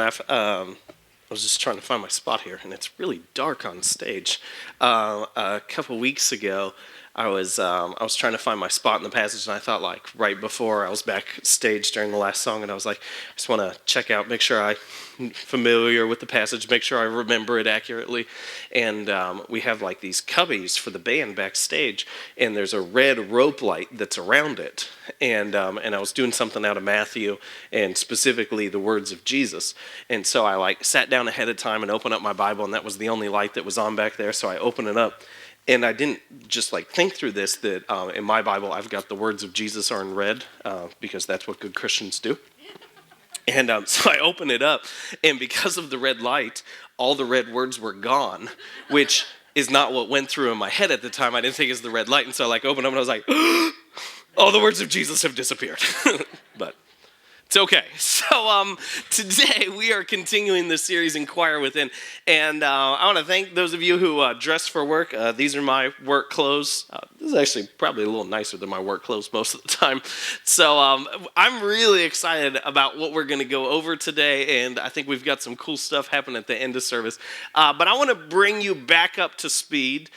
laugh. I was just trying to find my spot here, and it's really dark on stage. A couple weeks ago, I was trying to find my spot in the passage, and I thought, like, right before I was backstage during the last song, and I was like, I just want to check out, make sure I'm familiar with the passage, make sure I remember it accurately. And we have like these cubbies for the band backstage, and there's a red rope light that's around it. And I was doing something out of Matthew, and specifically the words of Jesus. And so I like sat down ahead of time and opened up my Bible, and that was the only light that was on back there. So I opened it up. And I didn't just like think through this, that in my Bible I've got the words of Jesus are in red, because that's what good Christians do. And so I opened it up, and because of the red light, all the red words were gone, which is not what went through in my head at the time. I didn't think it was the red light, and so I like opened up and I was like, all the words of Jesus have disappeared. But it's okay. So today we are continuing this series, Inquire Within. And I want to thank those of you who dressed for work. These are my work clothes. This is actually probably a little nicer than my work clothes most of the time. So I'm really excited about what we're going to go over today. And I think we've got some cool stuff happening at the end of service. But I want to bring you back up to speed.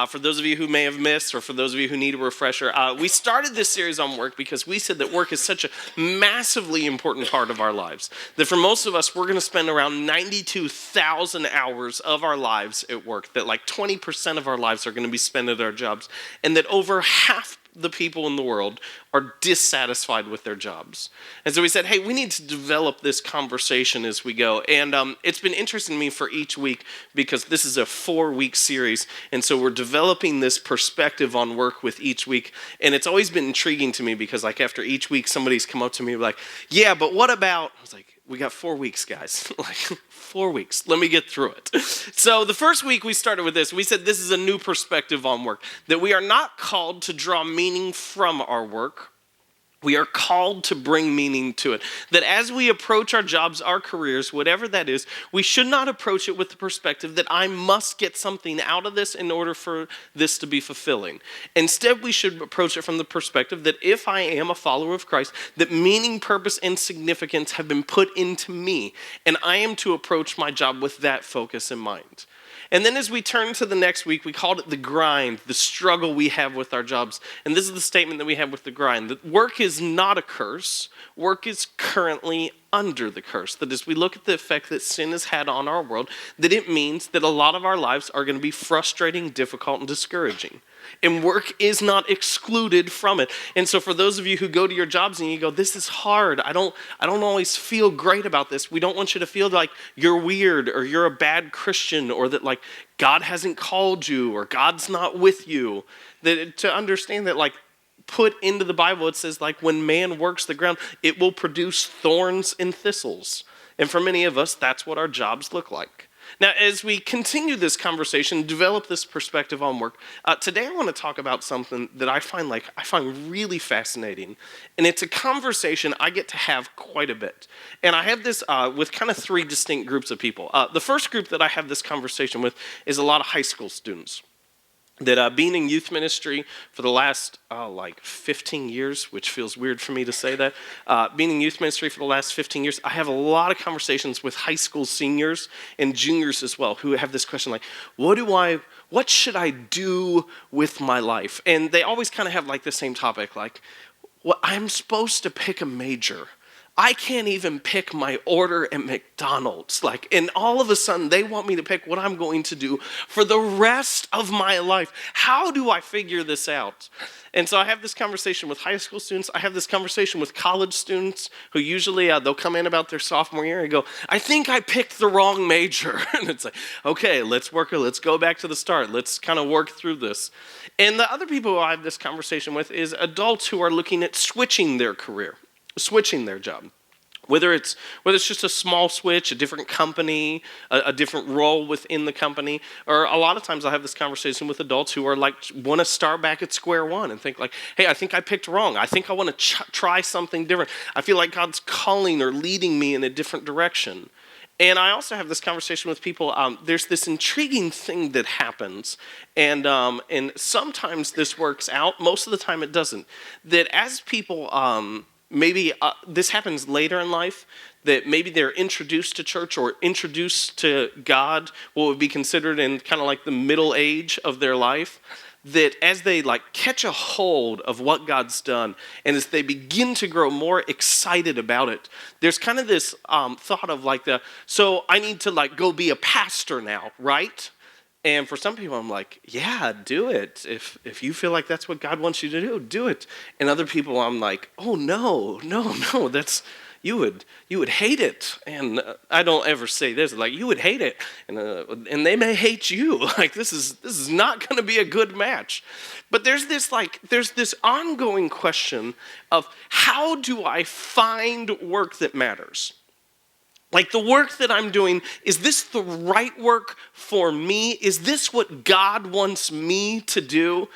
For those of you who may have missed, or for those of you who need a refresher, we started this series on work because we said that work is such a massively important part of our lives. That for most of us, we're going to spend around 92,000 hours of our lives at work. That like 20% of our lives are going to be spent at our jobs. And that over half the people in the world are dissatisfied with their jobs. And so we said, hey, we need to develop this conversation as we go. And it's been interesting to me for each week, because this is a 4-week series. And so we're developing this perspective on work with each week. And it's always been intriguing to me, because like after each week, somebody's come up to me like, yeah, but what about, I was like, we got 4 weeks, guys. Like 4 weeks. Let me get through it. So the first week we started with this. We said this is a new perspective on work. That we are not called to draw meaning from our work. We are called to bring meaning to it. That as we approach our jobs, our careers, whatever that is, we should not approach it with the perspective that I must get something out of this in order for this to be fulfilling. Instead, we should approach it from the perspective that if I am a follower of Christ, that meaning, purpose, and significance have been put into me, and I am to approach my job with that focus in mind. And then as we turn to the next week, we called it the grind, the struggle we have with our jobs. And this is the statement that we have with the grind, that work is not a curse. Work is currently under the curse. That as we look at the effect that sin has had on our world, that it means that a lot of our lives are going to be frustrating, difficult, and discouraging. And work is not excluded from it. And so for those of you who go to your jobs and you go, this is hard, I don't always feel great about this. We don't want you to feel like you're weird, or you're a bad Christian, or that like God hasn't called you, or God's not with you. That to understand that like put into the Bible, it says like when man works the ground, it will produce thorns and thistles. And for many of us, that's what our jobs look like. Now, as we continue this conversation, develop this perspective on work, today I want to talk about something that I find really fascinating, and it's a conversation I get to have quite a bit. And I have this with kind of 3 distinct groups of people. The first group that I have this conversation with is a lot of high school students. That being in youth ministry for the last 15 years, which feels weird for me to say that, being in youth ministry for the last 15 years, I have a lot of conversations with high school seniors and juniors as well, who have this question like, what should I do with my life? And they always kind of have like the same topic, like, well, I'm supposed to pick a major. I can't even pick my order at McDonald's. And all of a sudden, they want me to pick what I'm going to do for the rest of my life. How do I figure this out? And so I have this conversation with high school students. I have this conversation with college students who usually, they'll come in about their sophomore year and go, I think I picked the wrong major. And it's like, okay, let's go back to the start. Let's kind of work through this. And the other people who I have this conversation with is adults who are looking at switching their career. Switching their job. Whether it's just a small switch, a different company, a different role within the company, or a lot of times I have this conversation with adults who are like, want to start back at square one and think like, hey, I think I picked wrong. I think I want to try something different. I feel like God's calling or leading me in a different direction. And I also have this conversation with people, there's this intriguing thing that happens, and sometimes this works out, most of the time it doesn't, that as people, maybe this happens later in life, that maybe they're introduced to church or introduced to God, what would be considered in kind of like the middle age of their life, that as they like catch a hold of what God's done and as they begin to grow more excited about it, there's kind of this thought of like so I need to like go be a pastor now, right? And for some people, I'm like, yeah, do it. If you feel like that's what God wants you to do it. And other people, I'm like, oh no, that's you would hate it. And I don't ever say this, like you would hate it, and they may hate you. Like this is not going to be a good match. But there's this ongoing question of how do I find work that matters? Like the work that I'm doing, is this the right work for me? Is this what God wants me to do?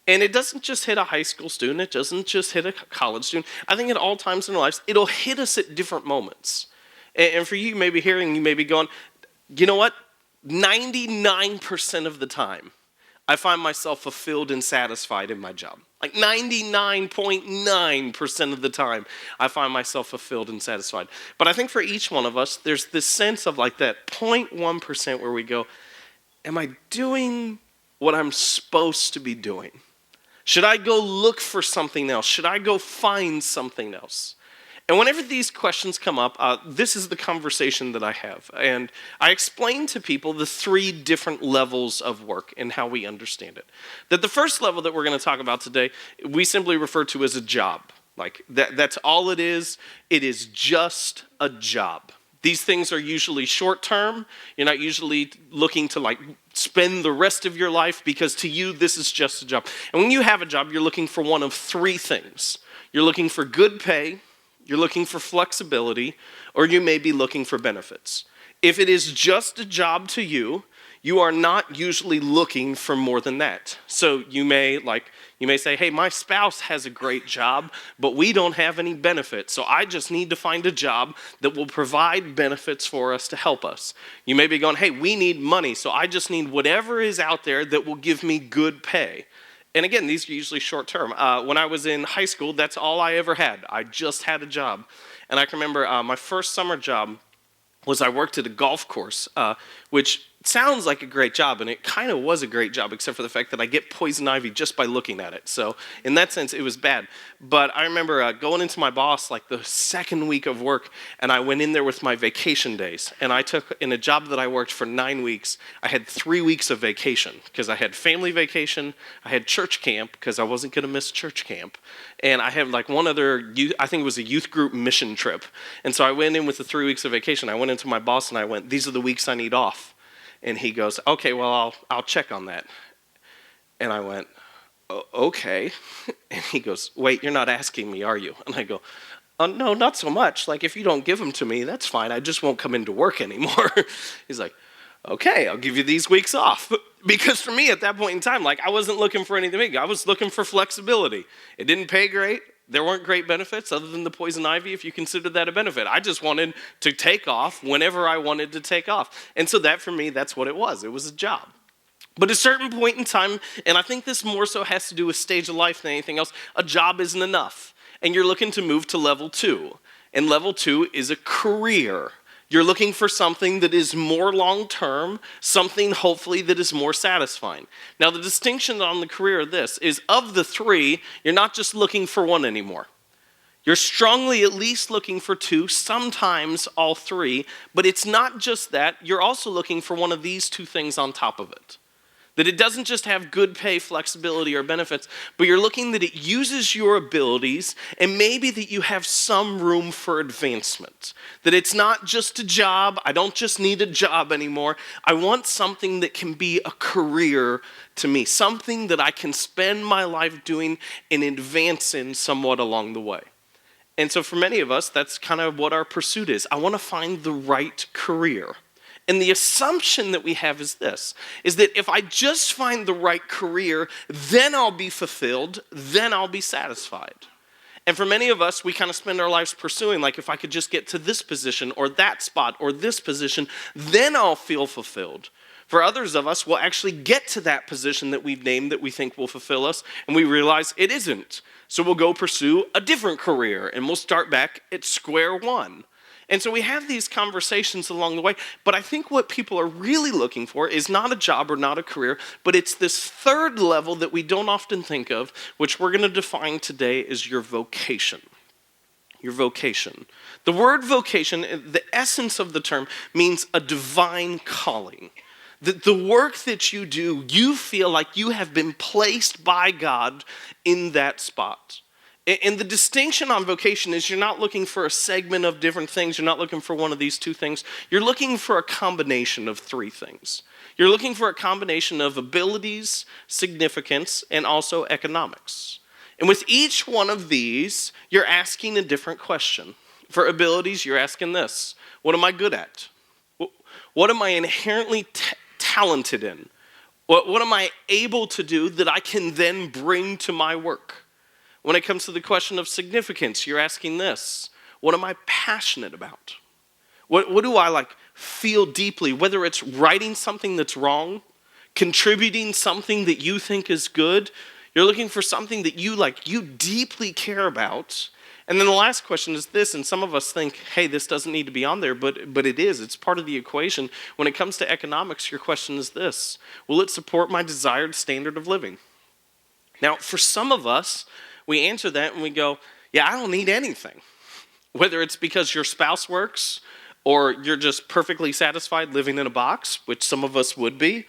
And it doesn't just hit a high school student. It doesn't just hit a college student. I think at all times in our lives, it'll hit us at different moments. And for you may be hearing, you may be going, you know what? 99% of the time, I find myself fulfilled and satisfied in my job. Like 99.9% of the time, I find myself fulfilled and satisfied. But I think for each one of us, there's this sense of like that 0.1% where we go, am I doing what I'm supposed to be doing? Should I go look for something else? Should I go find something else? And whenever these questions come up, this is the conversation that I have. And I explain to people the 3 different levels of work and how we understand it. That the first level that we're going to talk about today, we simply refer to as a job. Like that's all it is. It is just a job. These things are usually short term. You're not usually looking to like spend the rest of your life because to you, this is just a job. And when you have a job, you're looking for one of 3 things. You're looking for good pay, you're looking for flexibility, or you may be looking for benefits. If it is just a job to you, you are not usually looking for more than that. So you may say, hey, my spouse has a great job, but we don't have any benefits. So I just need to find a job that will provide benefits for us to help us. You may be going, hey, we need money. So I just need whatever is out there that will give me good pay. And again, these are usually short term. When I was in high school, that's all I ever had. I just had a job. And I can remember my first summer job was I worked at a golf course, which sounds like a great job, and it kind of was a great job, except for the fact that I get poison ivy just by looking at it. So in that sense, it was bad. But I remember going into my boss like the second week of work, and I went in there with my vacation days. And I took, in a job that I worked for 9 weeks, I had 3 weeks of vacation, because I had family vacation, I had church camp, because I wasn't going to miss church camp, and I had like one other, I think it was a youth group mission trip. And so I went in with the 3 weeks of vacation. I went into my boss and I went, these are the weeks I need off. And he goes, okay, well, I'll check on that. And I went, okay. And he goes, wait, you're not asking me, are you? And I go, no, not so much. Like, if you don't give them to me, that's fine. I just won't come into work anymore. He's like, okay, I'll give you these weeks off. Because for me, at that point in time, like, I wasn't looking for anything big. I was looking for flexibility. It didn't pay great. There weren't great benefits other than the poison ivy, if you consider that a benefit. I just wanted to take off whenever I wanted to take off. And so that, for me, that's what it was. It was a job. But at a certain point in time, and I think this more so has to do with stage of life than anything else, a job isn't enough. And you're looking to move to level 2. And level 2 is a career. You're looking for something that is more long-term, something hopefully that is more satisfying. Now the distinction on the career of this is of the 3, you're not just looking for one anymore. You're strongly at least looking for 2, sometimes all 3, but it's not just that, you're also looking for one of these 2 things on top of it. That it doesn't just have good pay, flexibility, or benefits, but you're looking that it uses your abilities and maybe that you have some room for advancement. That it's not just a job, I don't just need a job anymore. I want something that can be a career to me, something that I can spend my life doing and advance in somewhat along the way. And so for many of us, that's kind of what our pursuit is. I want to find the right career. And the assumption that we have is this, is that if I just find the right career, then I'll be fulfilled, then I'll be satisfied. And for many of us, we kind of spend our lives pursuing, like if I could just get to this position or that spot or this position, then I'll feel fulfilled. For others of us, we'll actually get to that position that we've named that we think will fulfill us, and we realize it isn't. So we'll go pursue a different career, and we'll start back at square one. And so we have these conversations along the way, but I think what people are really looking for is not a job or not a career, but it's this third level that we don't often think of, which we're going to define today as your vocation. Your vocation. The word vocation, the essence of the term, means a divine calling. The work that you do, you feel like you have been placed by God in that spot. And the distinction on vocation is you're not looking for a segment of different things. You're not looking for one of these two things. You're looking for a combination of three things. You're looking for a combination of abilities, significance, and also economics. And with each one of these, you're asking a different question. For abilities, you're asking this: what am I good at? What am I inherently talented in? What am I able to do that I can then bring to my work? When it comes to the question of significance, you're asking this: what am I passionate about? What do I feel deeply, whether it's writing something that's wrong, contributing something that you think is good. You're looking for something that you deeply care about. And then the last question is this, and some of us think, hey, this doesn't need to be on there, but it is. It's part of the equation. When it comes to economics, your question is this: will it support my desired standard of living? Now, for some of us, we answer that and we go, yeah, I don't need anything. Whether it's because your spouse works or you're just perfectly satisfied living in a box, which some of us would be.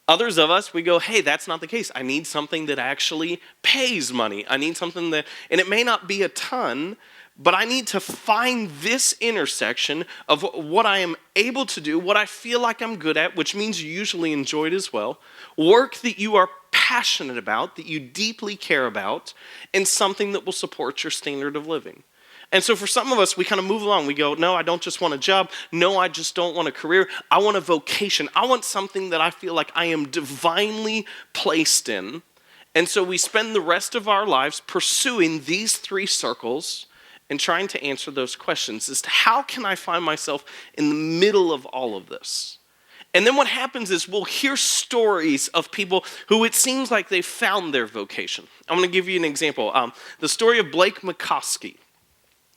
Others of us, we go, hey, that's not the case. I need something that actually pays money. I need something that, and it may not be a ton, but I need to find this intersection of what I am able to do, what I feel like I'm good at, which means you usually enjoy it as well, work that you are passionate about, that you deeply care about, and something that will support your standard of living. And so for some of us, we kind of move along. We go, no, I don't just want a job. No, I just don't want a career. I want a vocation. I want something that I feel like I am divinely placed in. And so we spend the rest of our lives pursuing these three circles and trying to answer those questions as to how can I find myself in the middle of all of this? And then what happens is we'll hear stories of people who it seems like they found their vocation. I'm going to give you an example. The story of Blake McCoskey.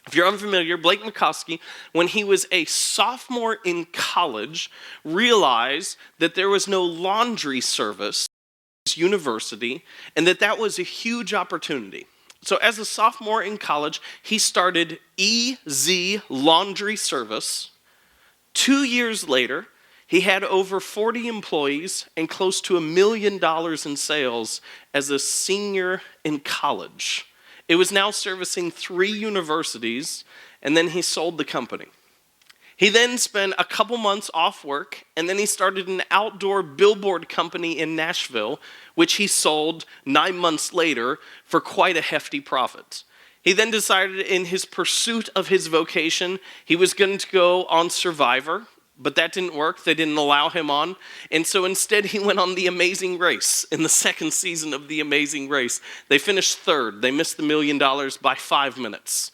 If you're unfamiliar, Blake McCoskey, when he was a sophomore in college, realized that there was no laundry service at his university and that was a huge opportunity. So as a sophomore in college, he started EZ Laundry Service. 2 years later, he had over 40 employees and close to $1 million in sales as a senior in college. It was now servicing 3 universities, and then he sold the company. He then spent a couple months off work, and then he started an outdoor billboard company in Nashville, which he sold 9 months later for quite a hefty profit. He then decided in his pursuit of his vocation, he was going to go on Survivor, but that didn't work. They didn't allow him on. And so instead he went on The Amazing Race in the second season of The Amazing Race. They finished third. They missed the $1 million by 5 minutes.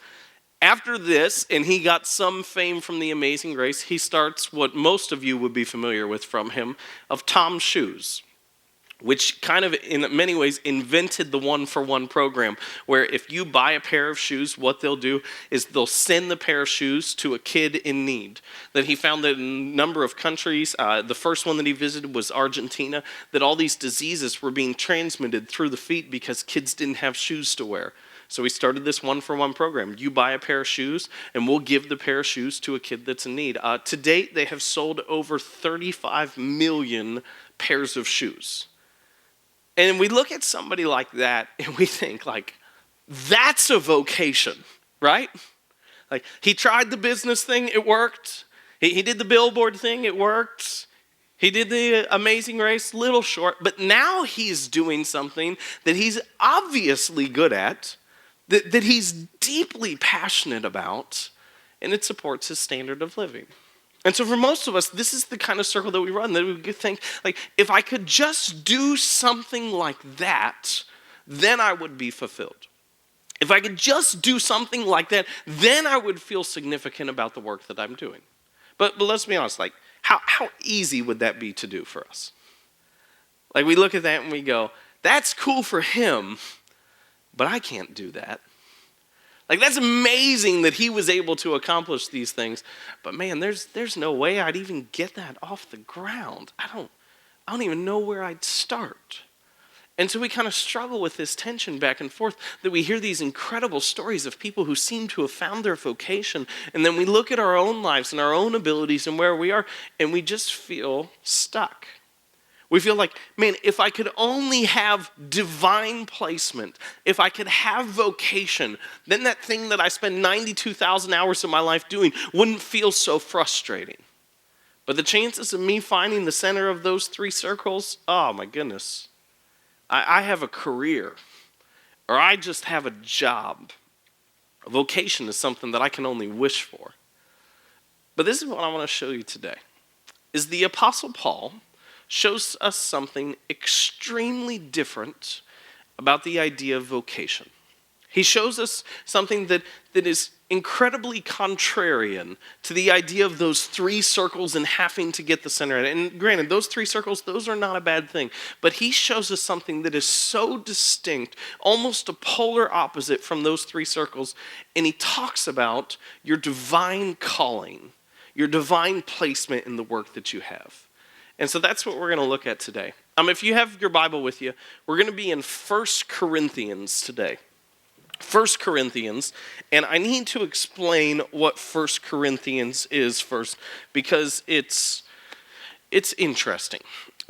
After this, and he got some fame from The Amazing Race, he starts what most of you would be familiar with from him, of Tom's Shoes, which kind of in many ways invented the one-for-one program, where if you buy a pair of shoes, what they'll do is they'll send the pair of shoes to a kid in need. That he found that in a number of countries, the first one that he visited was Argentina, that all these diseases were being transmitted through the feet because kids didn't have shoes to wear. So he started this one-for-one program. You buy a pair of shoes, and we'll give the pair of shoes to a kid that's in need. To date, they have sold over 35 million pairs of shoes. And we look at somebody like that and we think that's a vocation, right? He tried the business thing, it worked. He did the billboard thing, it worked. He did the Amazing Race, little short, but now he's doing something that he's obviously good at, that he's deeply passionate about, and it supports his standard of living. And so for most of us, this is the kind of circle that we run, that we think, if I could just do something like that, then I would be fulfilled. If I could just do something like that, then I would feel significant about the work that I'm doing. But let's be honest, how easy would that be to do for us? We look at that and we go, that's cool for him, but I can't do that. Like, that's amazing that he was able to accomplish these things. But man, there's no way I'd even get that off the ground. I don't even know where I'd start. And so we kind of struggle with this tension back and forth, that we hear these incredible stories of people who seem to have found their vocation, and then we look at our own lives and our own abilities and where we are, and we just feel stuck. We feel like, man, if I could only have divine placement, if I could have vocation, then that thing that I spend 92,000 hours of my life doing wouldn't feel so frustrating. But the chances of me finding the center of those three circles, oh my goodness. I have a career, or I just have a job. A vocation is something that I can only wish for. But this is what I want to show you today, is the Apostle Paul shows us something extremely different about the idea of vocation. He shows us something that is incredibly contrarian to the idea of those three circles and having to get the center. And granted, those three circles, those are not a bad thing. But he shows us something that is so distinct, almost a polar opposite from those three circles. And he talks about your divine calling, your divine placement in the work that you have. And so that's what we're going to look at today. If you have your Bible with you, we're going to be in 1 Corinthians today. 1 Corinthians, and I need to explain what 1 Corinthians is first, because it's interesting.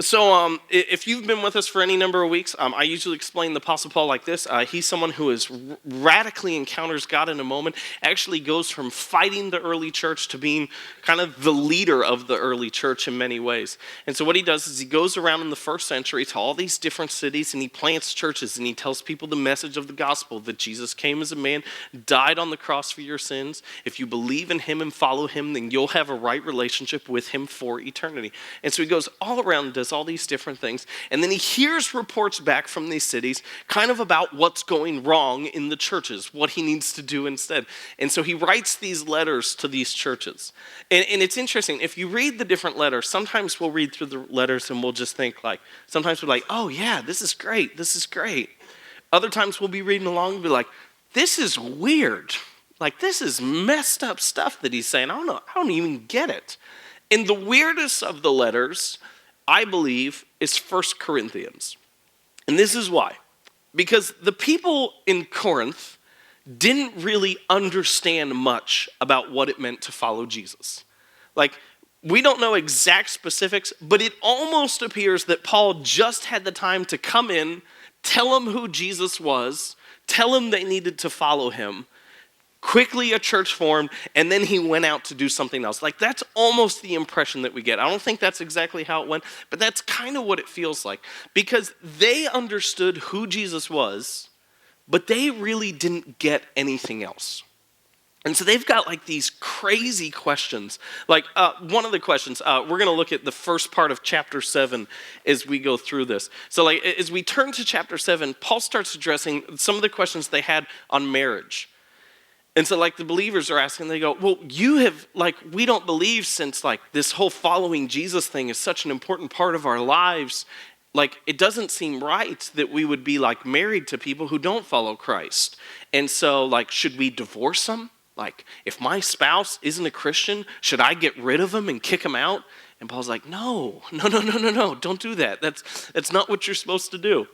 So if you've been with us for any number of weeks, I usually explain the Apostle Paul like this. He's someone who is radically encounters God in a moment, actually goes from fighting the early church to being kind of the leader of the early church in many ways. And so what he does is he goes around in the first century to all these different cities, and he plants churches, and he tells people the message of the gospel, that Jesus came as a man, died on the cross for your sins. If you believe in him and follow him, then you'll have a right relationship with him for eternity. And so he goes all around and does all these different things, and then he hears reports back from these cities kind of about what's going wrong in the churches, what he needs to do instead. And so he writes these letters to these churches. And it's interesting, if you read the different letters, sometimes we'll read through the letters and we'll just think like, sometimes we're like, oh yeah, this is great. Other times we'll be reading along and be like, this is weird. Like, this is messed up stuff that he's saying. I don't even get it. And the weirdest of the letters, I believe, is 1 Corinthians. And this is why. Because the people in Corinth didn't really understand much about what it meant to follow Jesus. Like, we don't know exact specifics, but it almost appears that Paul just had the time to come in, tell them who Jesus was, tell them they needed to follow him. Quickly a church formed, and then he went out to do something else. Like, that's almost the impression that we get. I don't think that's exactly how it went, but that's kind of what it feels like. Because they understood who Jesus was, but they really didn't get anything else. And so they've got like these crazy questions. Like one of the questions, we're going to look at the first part of chapter 7 as we go through this. So like as we turn to chapter 7, Paul starts addressing some of the questions they had on marriage. And so like the believers are asking, they go, well, you have, like, we don't believe, since like this whole following Jesus thing is such an important part of our lives, like it doesn't seem right that we would be like married to people who don't follow Christ. And so like, should we divorce them? Like, if my spouse isn't a Christian, should I get rid of him and kick him out? And Paul's like, no, don't do that. That's not what you're supposed to do.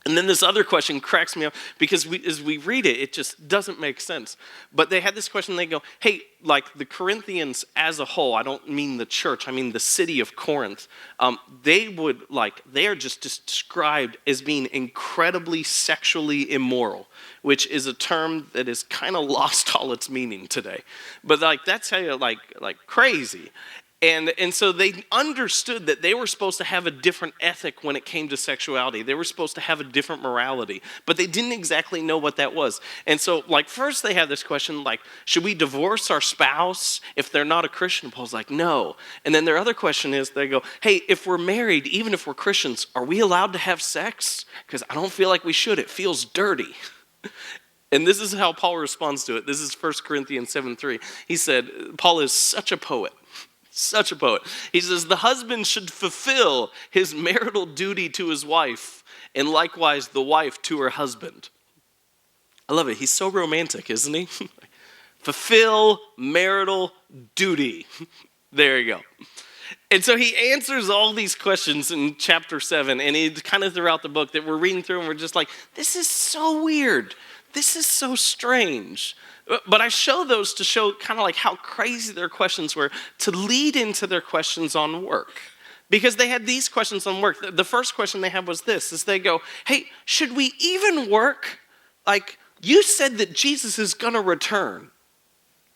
And then this other question cracks me up, because as we read it, it just doesn't make sense. But they had this question, they go, hey, like the Corinthians as a whole, I don't mean the church, I mean the city of Corinth, they are just described as being incredibly sexually immoral, which is a term that has kind of lost all its meaning today. But like that's how you're like crazy. And so they understood that they were supposed to have a different ethic when it came to sexuality. They were supposed to have a different morality, but they didn't exactly know what that was. And so, like, first they have this question, like, should we divorce our spouse if they're not a Christian? Paul's like, no. And then their other question is, they go, hey, if we're married, even if we're Christians, are we allowed to have sex? Because I don't feel like we should. It feels dirty. And this is how Paul responds to it. This is 1 Corinthians 7:3. He said, Paul is such a poet. Such a poet. He says, the husband should fulfill his marital duty to his wife, and likewise the wife to her husband. I love it. He's so romantic, isn't he? Fulfill marital duty. There you go. And so he answers all these questions in chapter 7, and he kind of throughout the book that we're reading through, and we're just like, this is so weird. This is so strange. But I show those to show kind of like how crazy their questions were, to lead into their questions on work. Because they had these questions on work. The first question they had was this, is they go, hey, should we even work? Like, you said that Jesus is going to return.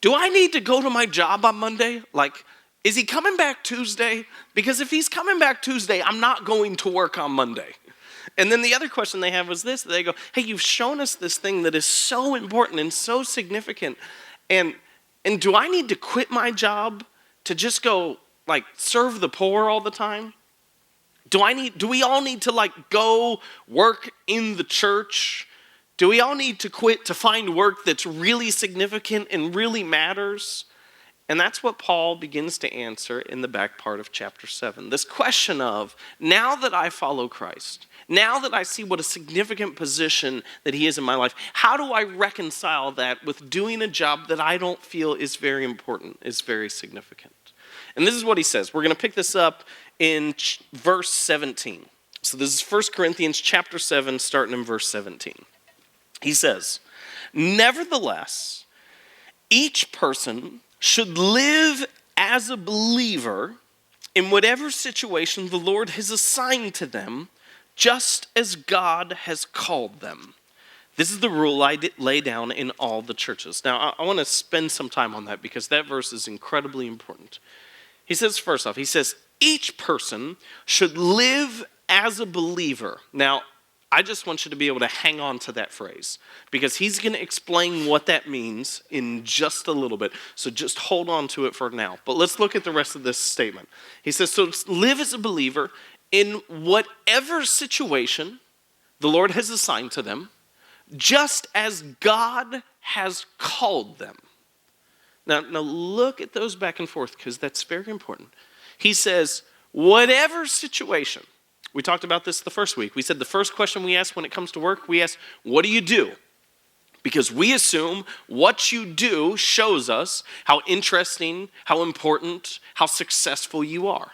Do I need to go to my job on Monday? Like, is he coming back Tuesday? Because if he's coming back Tuesday, I'm not going to work on Monday. And then the other question they have was this. They go, hey, you've shown us this thing that is so important and so significant. And do I need to quit my job to just go, like, serve the poor all the time? Do we all need to, like, go work in the church? Do we all need to quit to find work that's really significant and really matters? And that's what Paul begins to answer in the back part of chapter 7. This question of, now that I follow Christ, now that I see what a significant position that he is in my life, how do I reconcile that with doing a job that I don't feel is very important, is very significant? And this is what he says. We're going to pick this up in verse 17. So this is 1 Corinthians chapter 7, starting in verse 17. He says, nevertheless, each person should live as a believer in whatever situation the Lord has assigned to them, just as God has called them. This is the rule I lay down in all the churches. Now, I want to spend some time on that because that verse is incredibly important. He says, first off, he says, each person should live as a believer. Now, I just want you to be able to hang on to that phrase because he's going to explain what that means in just a little bit. So just hold on to it for now. But let's look at the rest of this statement. He says, so live as a believer in whatever situation the Lord has assigned to them, just as God has called them. Now look at those back and forth because that's very important. He says, whatever situation. We talked about this the first week. We said the first question we ask when it comes to work, we ask, what do you do? Because we assume what you do shows us how interesting, how important, how successful you are.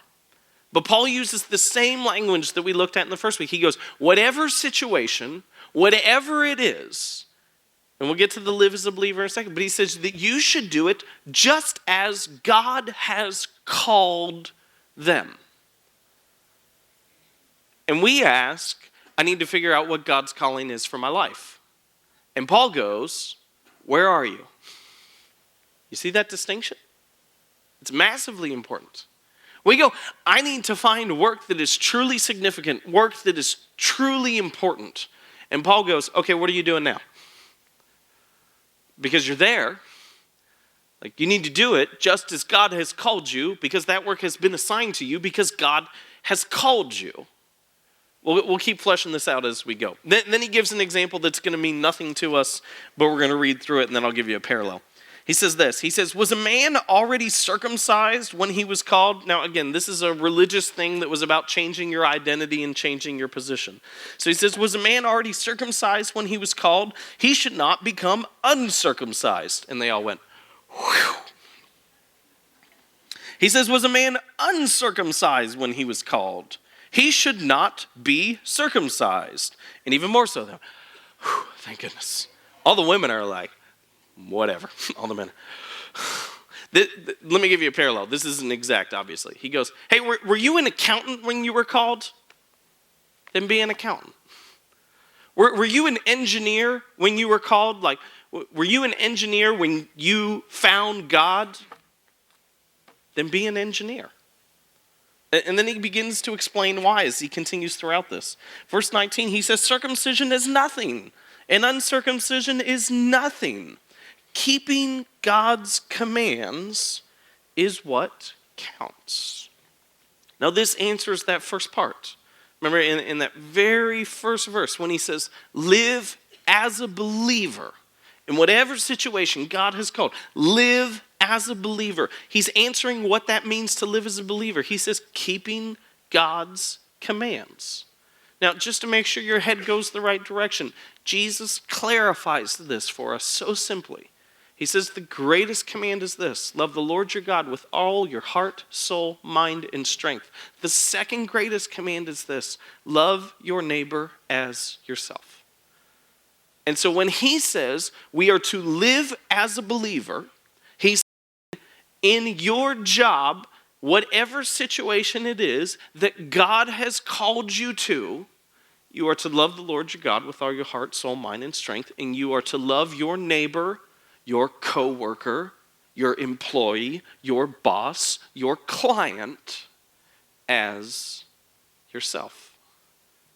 But Paul uses the same language that we looked at in the first week. He goes, whatever situation, whatever it is, and we'll get to the live as a believer in a second, but he says that you should do it just as God has called them. And we ask, I need to figure out what God's calling is for my life. And Paul goes, where are you? You see that distinction? It's massively important. We go, I need to find work that is truly significant, work that is truly important. And Paul goes, okay, what are you doing now? Because you're there. Like, you need to do it just as God has called you, because that work has been assigned to you, because God has called you. We'll keep fleshing this out as we go. Then he gives an example that's going to mean nothing to us, but we're going to read through it, and then I'll give you a parallel. He says this. He says, was a man already circumcised when he was called? Now, again, this is a religious thing that was about changing your identity and changing your position. So he says, was a man already circumcised when he was called? He should not become uncircumcised. And they all went, whew. He says, was a man uncircumcised when he was called? He should not be circumcised. And even more so, though, thank goodness. All the women are like, whatever. All the men. Let me give you a parallel. This isn't exact, obviously. He goes, hey, were you an accountant when you were called? Then be an accountant. Were you an engineer when you were called? Like, were you an engineer when you found God? Then be an engineer. And then he begins to explain why as he continues throughout this. Verse 19, he says, circumcision is nothing, and uncircumcision is nothing. Keeping God's commands is what counts. Now this answers that first part. Remember in that very first verse when he says, live as a believer. In whatever situation God has called, live as a believer. He's answering what that means to live as a believer. He says, keeping God's commands. Now, just to make sure your head goes the right direction, Jesus clarifies this for us so simply. He says the greatest command is this: love the Lord your God with all your heart, soul, mind, and strength. The second greatest command is this: love your neighbor as yourself. And so when he says we are to live as a believer, he's in your job, whatever situation it is that God has called you to, you are to love the Lord your God with all your heart, soul, mind, and strength, and you are to love your neighbor, your coworker, your employee, your boss, your client as yourself.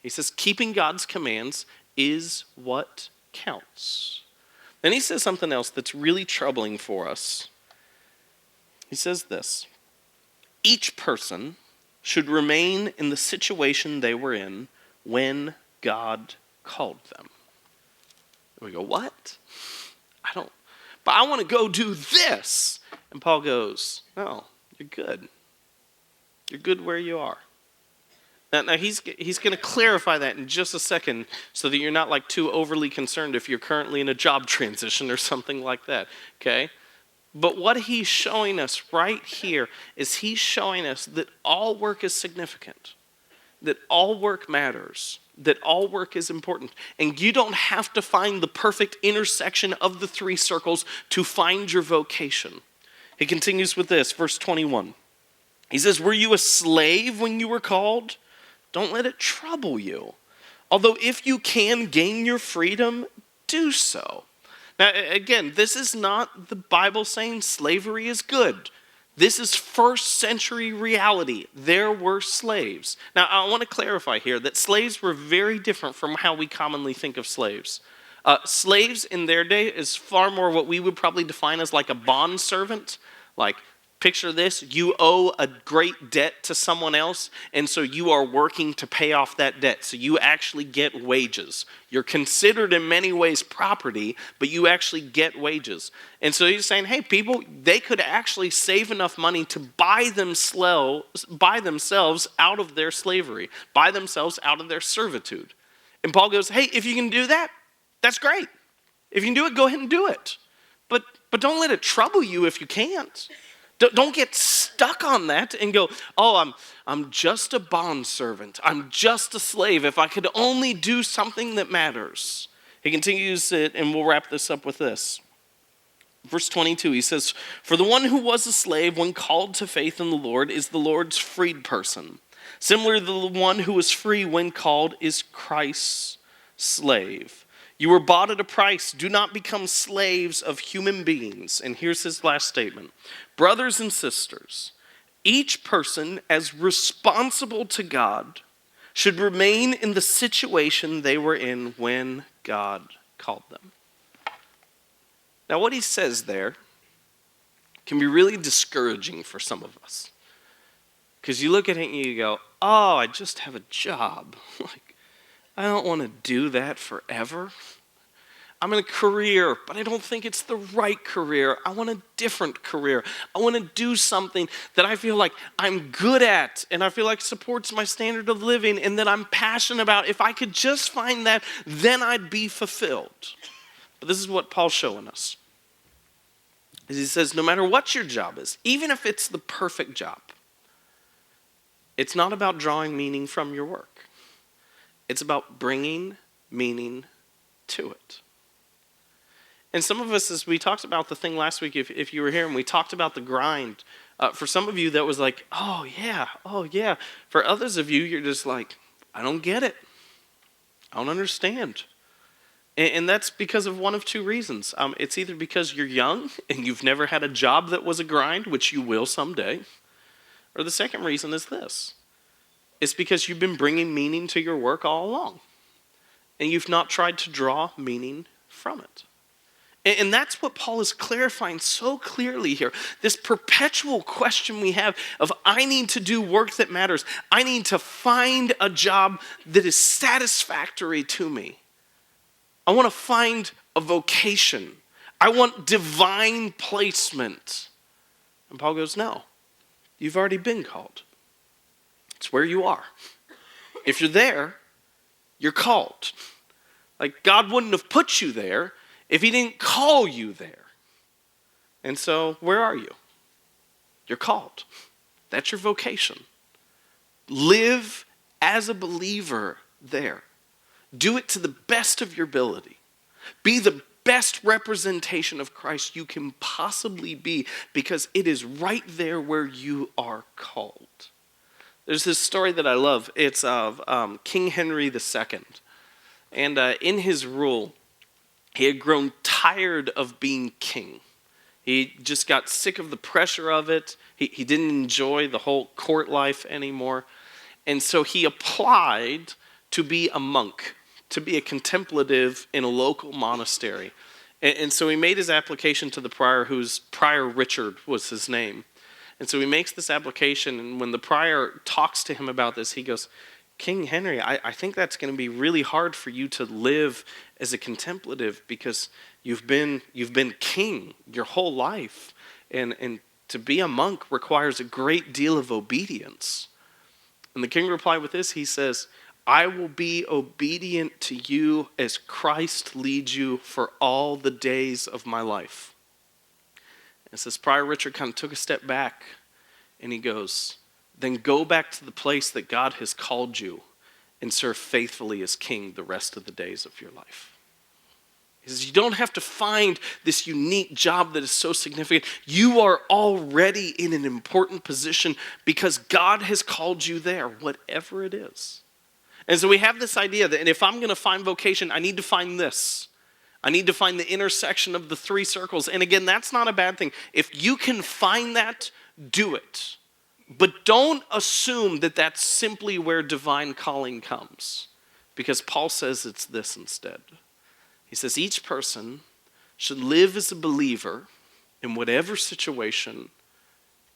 He says keeping God's commands is what counts. Then he says something else that's really troubling for us. He says this: each person should remain in the situation they were in when God called them. And we go, what? But I want to go do this. And Paul goes, no, you're good. You're good where you are. Now he's going to clarify that in just a second so that you're not like too overly concerned if you're currently in a job transition or something like that, okay? But what he's showing us right here is he's showing us that all work is significant, that all work matters, that all work is important. And you don't have to find the perfect intersection of the three circles to find your vocation. He continues with this, verse 21. He says, were you a slave when you were called? Don't let it trouble you. Although if you can gain your freedom, do so. Now, again, this is not the Bible saying slavery is good. This is first century reality. There were slaves. Now, I want to clarify here that slaves were very different from how we commonly think of slaves. Slaves in their day is far more what we would probably define as like a bond servant. Like, picture this: you owe a great debt to someone else, and so you are working to pay off that debt. So you actually get wages. You're considered in many ways property, but you actually get wages. And so he's saying, hey, people, they could actually save enough money to buy themselves out of their slavery, buy themselves out of their servitude. And Paul goes, hey, if you can do that, that's great. If you can do it, go ahead and do it. But don't let it trouble you if you can't. Don't get stuck on that and go, oh, I'm just a bondservant. I'm just a slave. If I could only do something that matters. He continues it, and we'll wrap this up with this. Verse 22, he says, for the one who was a slave when called to faith in the Lord is the Lord's freed person. Similar to the one who was free when called is Christ's slave. You were bought at a price. Do not become slaves of human beings. And here's his last statement. Brothers and sisters, each person as responsible to God should remain in the situation they were in when God called them. Now, what he says there can be really discouraging for some of us. Because you look at it and you go, oh, I just have a job. I don't want to do that forever. I'm in a career, but I don't think it's the right career. I want a different career. I want to do something that I feel like I'm good at and I feel like supports my standard of living and that I'm passionate about. If I could just find that, then I'd be fulfilled. But this is what Paul's showing us. He says, no matter what your job is, even if it's the perfect job, it's not about drawing meaning from your work. It's about bringing meaning to it. And some of us, as we talked about the thing last week, if you were here and we talked about the grind, for some of you that was like, oh yeah. For others of you, you're just like, I don't get it. I don't understand. And that's because of one of two reasons. It's either because you're young and you've never had a job that was a grind, which you will someday, or the second reason is this. It's because you've been bringing meaning to your work all along. And you've not tried to draw meaning from it. And that's what Paul is clarifying so clearly here. This perpetual question we have of, I need to do work that matters. I need to find a job that is satisfactory to me. I want to find a vocation. I want divine placement. And Paul goes, no, you've already been called. It's where you are. If you're there, You're called. Like, God wouldn't have put you there if he didn't call you there. And so, where are you? You're called. That's your vocation. Live as a believer there. Do it to the best of your ability. Be the best representation of Christ you can possibly be, because it is right there where you are called. There's this story that I love. It's of King Henry II. And in his rule, he had grown tired of being king. He just got sick of the pressure of it. He didn't enjoy the whole court life anymore. And so he applied to be a monk, to be a contemplative in a local monastery. And so he made his application to the prior, whose Prior Richard was his name. And so he makes this application, and when the prior talks to him about this, he goes, King Henry, I think that's going to be really hard for you to live as a contemplative, because you've been king your whole life. And to be a monk requires a great deal of obedience. And the king replied with this. He says, I will be obedient to you as Christ leads you for all the days of my life. And says Prior Richard kind of took a step back, and he goes, then go back to the place that God has called you and serve faithfully as king the rest of the days of your life. He says, you don't have to find this unique job that is so significant. You are already in an important position because God has called you there, whatever it is. And so we have this idea that if I'm going to find vocation, I need to find this. I need to find the intersection of the three circles. And again, that's not a bad thing. If you can find that, do it. But don't assume that that's simply where divine calling comes, because Paul says it's this instead. He says each person should live as a believer in whatever situation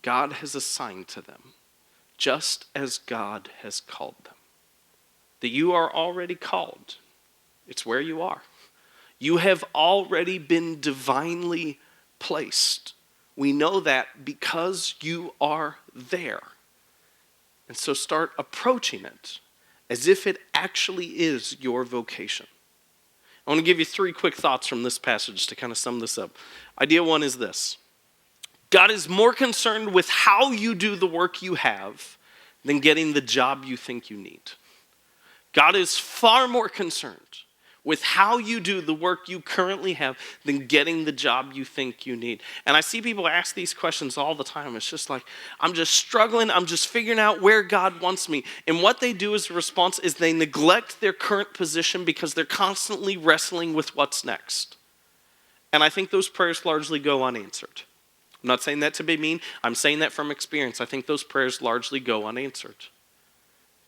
God has assigned to them, just as God has called them. That you are already called. It's where you are. You have already been divinely placed. We know that because you are there. And so start approaching it as if it actually is your vocation. I want to give you 3 quick thoughts from this passage to kind of sum this up. Idea 1 is this. God is more concerned with how you do the work you have than getting the job you think you need. God is far more concerned with how you do the work you currently have than getting the job you think you need. And I see people ask these questions all the time. It's just like, I'm just struggling. I'm just figuring out where God wants me. And what they do as a response is they neglect their current position because they're constantly wrestling with what's next. And I think those prayers largely go unanswered. I'm not saying that to be mean. I'm saying that from experience. I think those prayers largely go unanswered.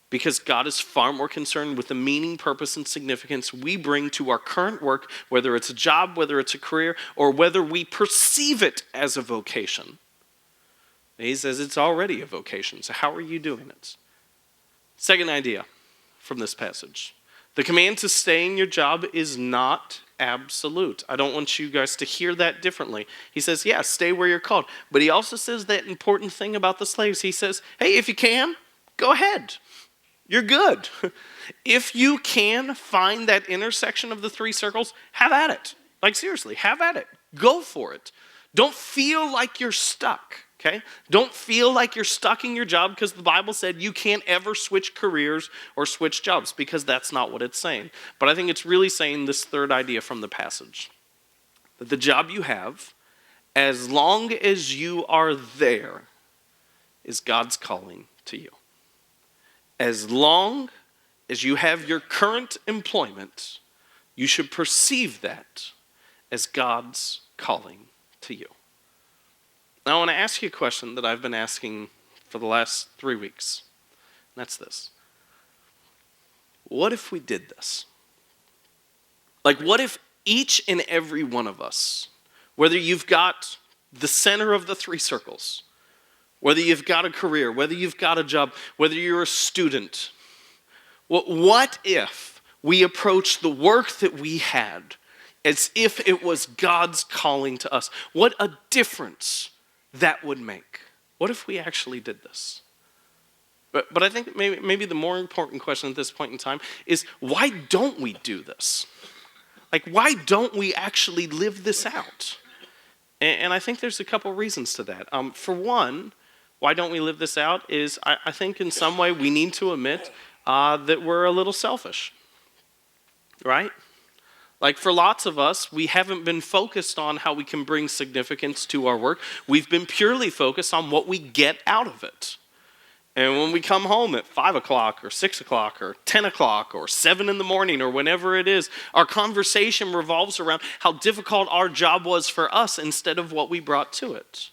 Because God is far more concerned with the meaning, purpose, and significance we bring to our current work, whether it's a job, whether it's a career, or whether we perceive it as a vocation. He says it's already a vocation, so how are you doing it? Second idea from this passage. The command to stay in your job is not absolute. I don't want you guys to hear that differently. He says, yeah, stay where you're called. But he also says that important thing about the slaves. He says, hey, if you can, go ahead. You're good. If you can find that intersection of the 3 circles, have at it. Like seriously, have at it. Go for it. Don't feel like you're stuck, okay? Don't feel like you're stuck in your job because the Bible said you can't ever switch careers or switch jobs, because that's not what it's saying. But I think it's really saying this third idea from the passage. That the job you have, as long as you are there, is God's calling to you. As long as you have your current employment, you should perceive that as God's calling to you. Now I want to ask you a question that I've been asking for the last 3 weeks. And that's this. What if we did this? Like, what if each and every one of us, whether you've got the center of the 3 circles, whether you've got a career, whether you've got a job, whether you're a student, what if we approach the work that we had as if it was God's calling to us? What a difference that would make. What if we actually did this? But I think maybe the more important question at this point in time is, why don't we do this? Like, why don't we actually live this out? And I think there's a couple reasons to that. For one, why don't we live this out is I think in some way we need to admit that we're a little selfish, right? Like for lots of us, we haven't been focused on how we can bring significance to our work. We've been purely focused on what we get out of it. And when we come home at 5 o'clock or 6 o'clock or 10 o'clock or 7 in the morning or whenever it is, our conversation revolves around how difficult our job was for us instead of what we brought to it.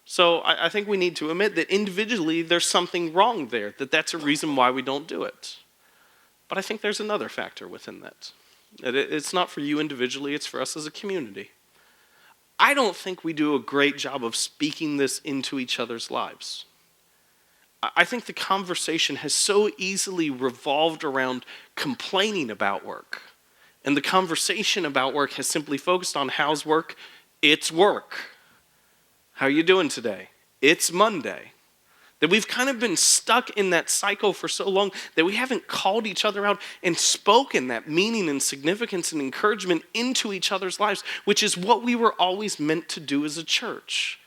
So I think we need to admit that individually there's something wrong there, that's a reason why we don't do it. But I think there's another factor within that. It's not for you individually, it's for us as a community. I don't think we do a great job of speaking this into each other's lives. I think the conversation has so easily revolved around complaining about work. And the conversation about work has simply focused on how's work? It's work. How are you doing today? It's Monday. That we've kind of been stuck in that cycle for so long that we haven't called each other out and spoken that meaning and significance and encouragement into each other's lives, which is what we were always meant to do as a church.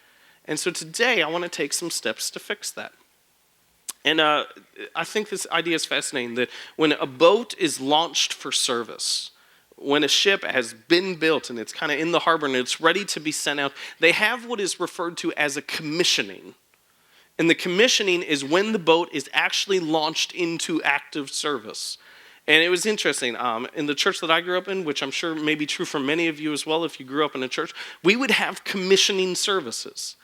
And so today I want to take some steps to fix that. And I think this idea is fascinating, that when a boat is launched for service, when a ship has been built and it's kind of in the harbor and it's ready to be sent out, they have what is referred to as a commissioning. And the commissioning is when the boat is actually launched into active service. And it was interesting, in the church that I grew up in, which I'm sure may be true for many of you as well if you grew up in a church, we would have commissioning services.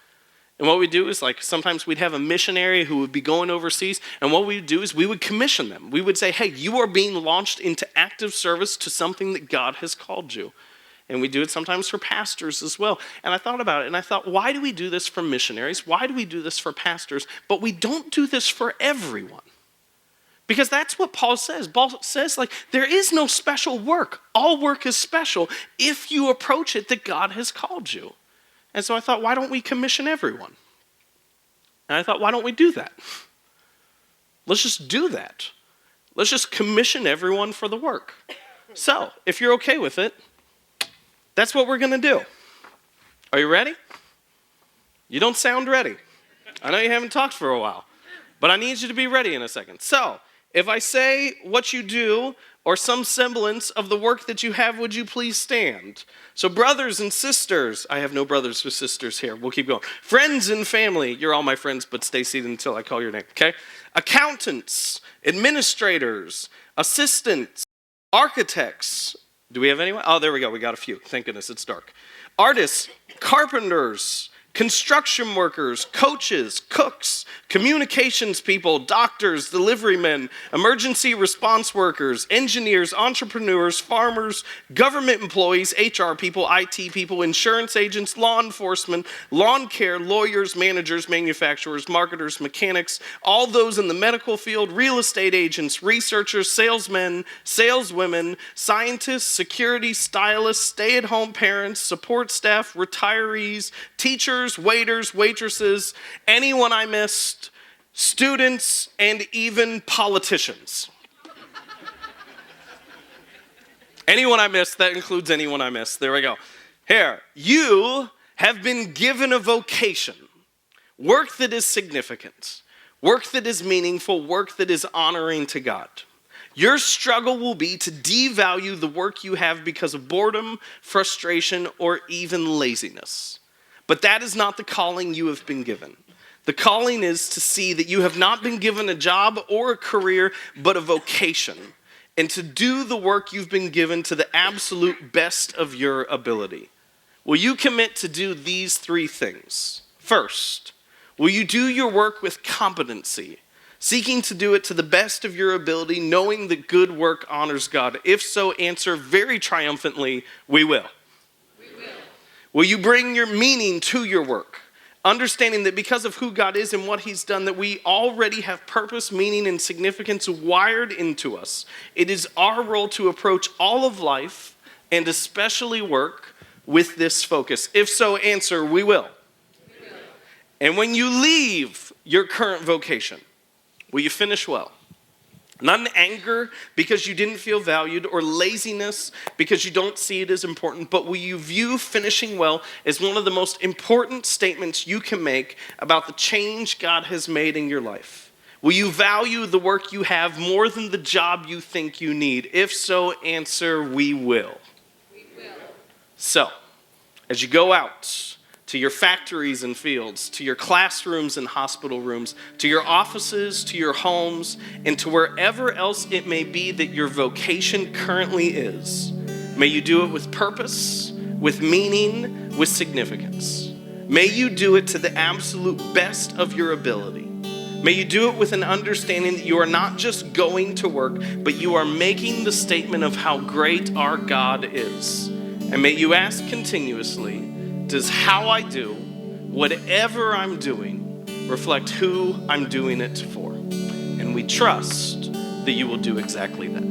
And what we do is, like, sometimes we'd have a missionary who would be going overseas, and what we would do is we would commission them. We would say, hey, you are being launched into active service to something that God has called you. And we do it sometimes for pastors as well. And I thought about it, and I thought, why do we do this for missionaries? Why do we do this for pastors? But we don't do this for everyone. Because that's what Paul says. Paul says, like, there is no special work. All work is special if you approach it that God has called you. And so I thought, why don't we commission everyone? And I thought, why don't we do that? Let's just do that. Let's just commission everyone for the work. So, if you're okay with it, that's what we're going to do. Are you ready? You don't sound ready. I know you haven't talked for a while, but I need you to be ready in a second. So, if I say what you do or some semblance of the work that you have, would you please stand? So brothers and sisters, I have no brothers or sisters here. We'll keep going. Friends and family, you're all my friends, but stay seated until I call your name, okay? Accountants, administrators, assistants, architects. Do we have anyone? Oh, there we go. We got a few. Thank goodness it's dark. Artists, carpenters, construction workers, coaches, cooks, communications people, doctors, delivery men, emergency response workers, engineers, entrepreneurs, farmers, government employees, HR people, IT people, insurance agents, law enforcement, lawn care, lawyers, managers, manufacturers, marketers, mechanics, all those in the medical field, real estate agents, researchers, salesmen, saleswomen, scientists, security, stylists, stay-at-home parents, support staff, retirees, teachers, waiters, waitresses, anyone I missed, students, and even politicians. Anyone I missed, that includes anyone I missed. There we go. Here, you have been given a vocation, work that is significant, work that is meaningful, work that is honoring to God. Your struggle will be to devalue the work you have because of boredom, frustration, or even laziness. But that is not the calling you have been given. The calling is to see that you have not been given a job or a career, but a vocation, and to do the work you've been given to the absolute best of your ability. Will you commit to do these three things? First, will you do your work with competency, seeking to do it to the best of your ability, knowing that good work honors God? If so, answer very triumphantly, we will. Will you bring your meaning to your work, understanding that because of who God is and what he's done, that we already have purpose, meaning, and significance wired into us? It is our role to approach all of life, and especially work, with this focus. If so, answer, we will. And when you leave your current vocation, Will you finish well? Not in anger because you didn't feel valued, or laziness because you don't see it as important, but will you view finishing well as one of the most important statements you can make about the change God has made in your life? Will you value the work you have more than the job you think you need? If so, answer, we will. We will. So, as you go out to your factories and fields, to your classrooms and hospital rooms, to your offices, to your homes, and to wherever else it may be that your vocation currently is, may you do it with purpose, with meaning, with significance. May you do it to the absolute best of your ability. May you do it with an understanding that you are not just going to work, but you are making the statement of how great our God is. And may you ask continuously, does how I do, whatever I'm doing, reflect who I'm doing it for? And we trust that you will do exactly that.